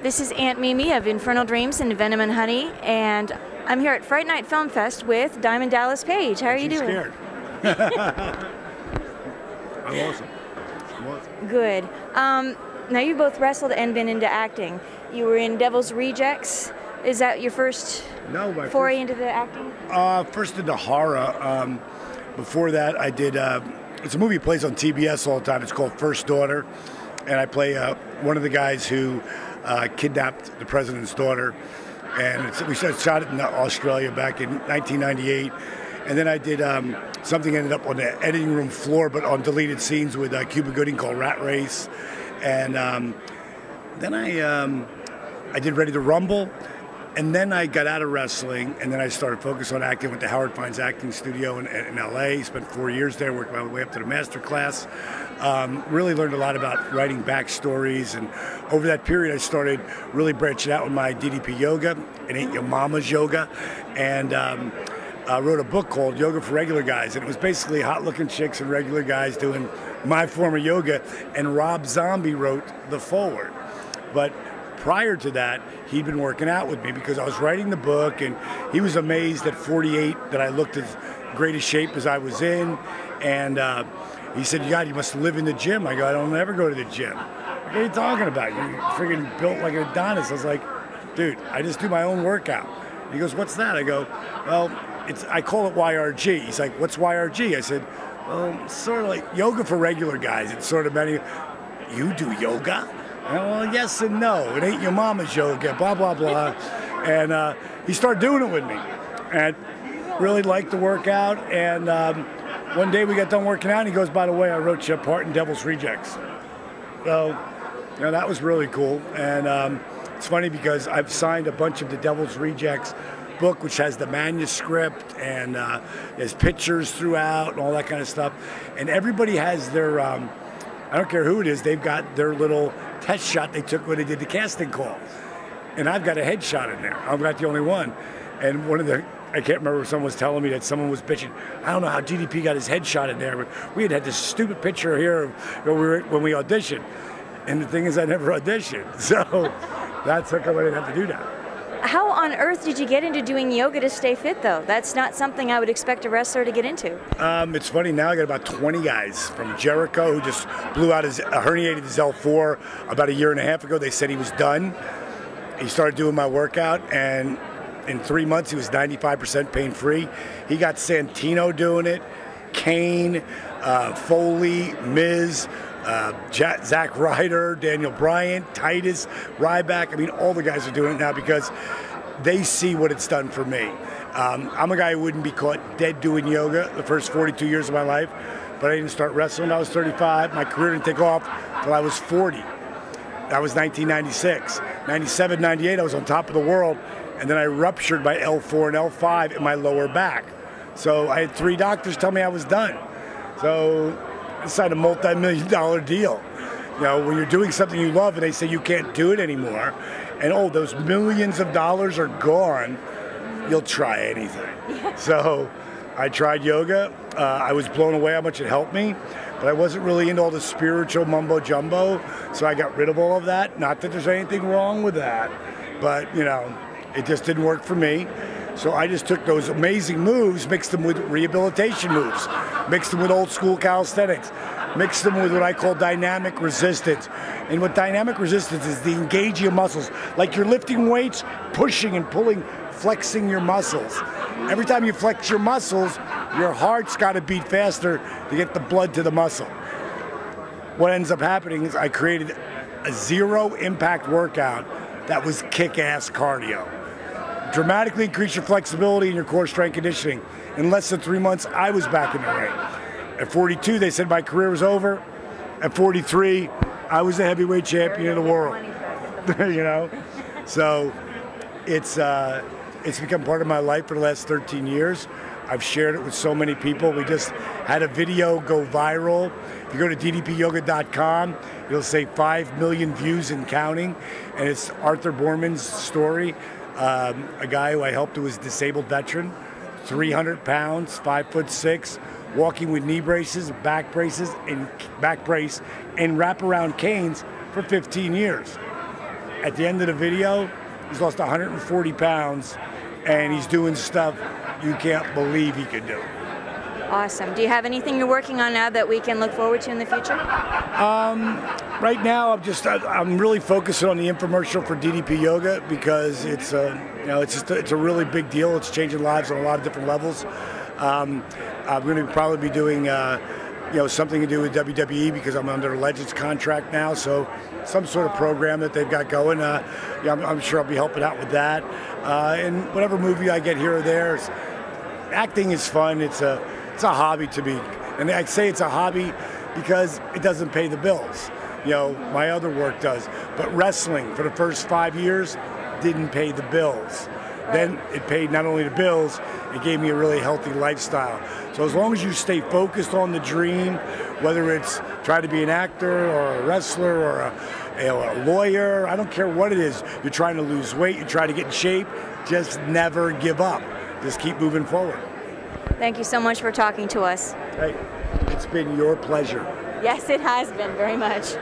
This is Aunt Mimi of Infernal Dreams and Venom and Honey, and I'm here at Fright Night Film Fest with Diamond Dallas Page. How are you doing? Scared. I'm awesome. I'm awesome. Good. Now you both wrestled and been into acting. You were in Devil's Rejects. Is that your first foray into the acting? First into horror. Before that, I did. It's a movie that plays on TBS all the time. It's called First Daughter, and I play one of the guys who kidnapped the president's daughter. And we shot it in Australia back in 1998. And then I did something ended up on the editing room floor, but on deleted scenes with Cuba Gooding called Rat Race. And then I did Ready to Rumble. And then I got out of wrestling, and then I started focusing on acting. Went to Howard Fine's acting studio in L.A. Spent 4 years there, worked my way up to the master class. Really learned a lot about writing backstories, and over that period I started really branching out with my DDP yoga. It ain't your mama's yoga. And I wrote a book called Yoga for Regular Guys, and it was basically hot-looking chicks and regular guys doing my form of yoga, and Rob Zombie wrote the foreword. But prior to that, he'd been working out with me because I was writing the book, and he was amazed at 48 that I looked as great a shape as I was in. And he said, God, you must live in the gym. I go, I don't ever go to the gym. What are you talking about? You're freaking built like an Adonis. I was like, dude, I just do my own workout. He goes, what's that? I go, well, I call it YRG. He's like, what's YRG? I said, well, sort of like yoga for regular guys. It's sort of many, you do yoga? Well, yes and no. It ain't your mama's yoga, blah, blah, blah. And he started doing it with me. And really liked the workout. And one day we got done working out, and he goes, by the way, I wrote you a part in Devil's Rejects. So, that was really cool. And it's funny because I've signed a bunch of the Devil's Rejects book, which has the manuscript, and there's pictures throughout and all that kind of stuff. And everybody has their, I don't care who it is, they've got their little test shot they took when they did the casting call. And I've got a headshot in there. I'm not the only one. And I can't remember if someone was telling me that someone was bitching. I don't know how DDP got his headshot in there, but we had this stupid picture here when we auditioned. And the thing is, I never auditioned. So that's how come I didn't have to do that. How on earth did you get into doing yoga to stay fit, though? That's not something I would expect a wrestler to get into. It's funny, now I got about 20 guys from Jericho who just blew out herniated his L4 about a year and a half ago. They said he was done. He started doing my workout, and in 3 months he was 95% pain-free. He got Santino doing it, Kane, Foley, Miz, Zack Ryder, Daniel Bryant, Titus, Ryback. I mean, all the guys are doing it now because they see what it's done for me. I'm a guy who wouldn't be caught dead doing yoga the first 42 years of my life, but I didn't start wrestling until I was 35. My career didn't take off until I was 40. That was 1996. 97, 98, I was on top of the world, and then I ruptured my L4 and L5 in my lower back. So I had 3 doctors tell me I was done. So I signed a multi-million-dollar deal. When you're doing something you love and they say you can't do it anymore, and those millions of dollars are gone, you'll try anything. Yeah. So I tried yoga. I was blown away how much it helped me, but I wasn't really into all the spiritual mumbo jumbo, so I got rid of all of that. Not that there's anything wrong with that, but it just didn't work for me. So I just took those amazing moves, mixed them with rehabilitation moves, mixed them with old school calisthenics, mixed them with what I call dynamic resistance. And what dynamic resistance is, the engaging of muscles. Like you're lifting weights, pushing and pulling, flexing your muscles. Every time you flex your muscles, your heart's got to beat faster to get the blood to the muscle. What ends up happening is I created a zero impact workout that was kick-ass cardio. Dramatically increase your flexibility and your core strength conditioning. In less than 3 months, I was back in the ring. At 42, they said my career was over. At 43, I was the heavyweight champion of the world. So it's become part of my life for the last 13 years. I've shared it with so many people. We just had a video go viral. If you go to ddpyoga.com, you'll say 5 million views and counting. And it's Arthur Borman's story. A guy who I helped who was a disabled veteran, 300 pounds, 5'6", walking with knee braces, back braces, and back brace, and wraparound canes for 15 years. at the end of the video, he's lost 140 pounds, and he's doing stuff you can't believe he could do. Awesome. Do you have anything you're working on now that we can look forward to in the future? Right now, I'm really focusing on the infomercial for DDP Yoga because it's a really big deal. It's changing lives on a lot of different levels. I'm going to probably be doing something to do with WWE because I'm under a Legends contract now. So some sort of program that they've got going. I'm sure I'll be helping out with that. And whatever movie I get here or there, acting is fun. It's a hobby to me, and I say it's a hobby because it doesn't pay the bills. My other work does, but wrestling for the first 5 years didn't pay the bills. Then it paid not only the bills, it gave me a really healthy lifestyle. So as long as you stay focused on the dream, whether it's trying to be an actor or a wrestler or a lawyer, I don't care what it is, you're trying to lose weight, you're trying to get in shape, just never give up. Just keep moving forward. Thank you so much for talking to us. Hey, it's been your pleasure. Yes, it has been very much.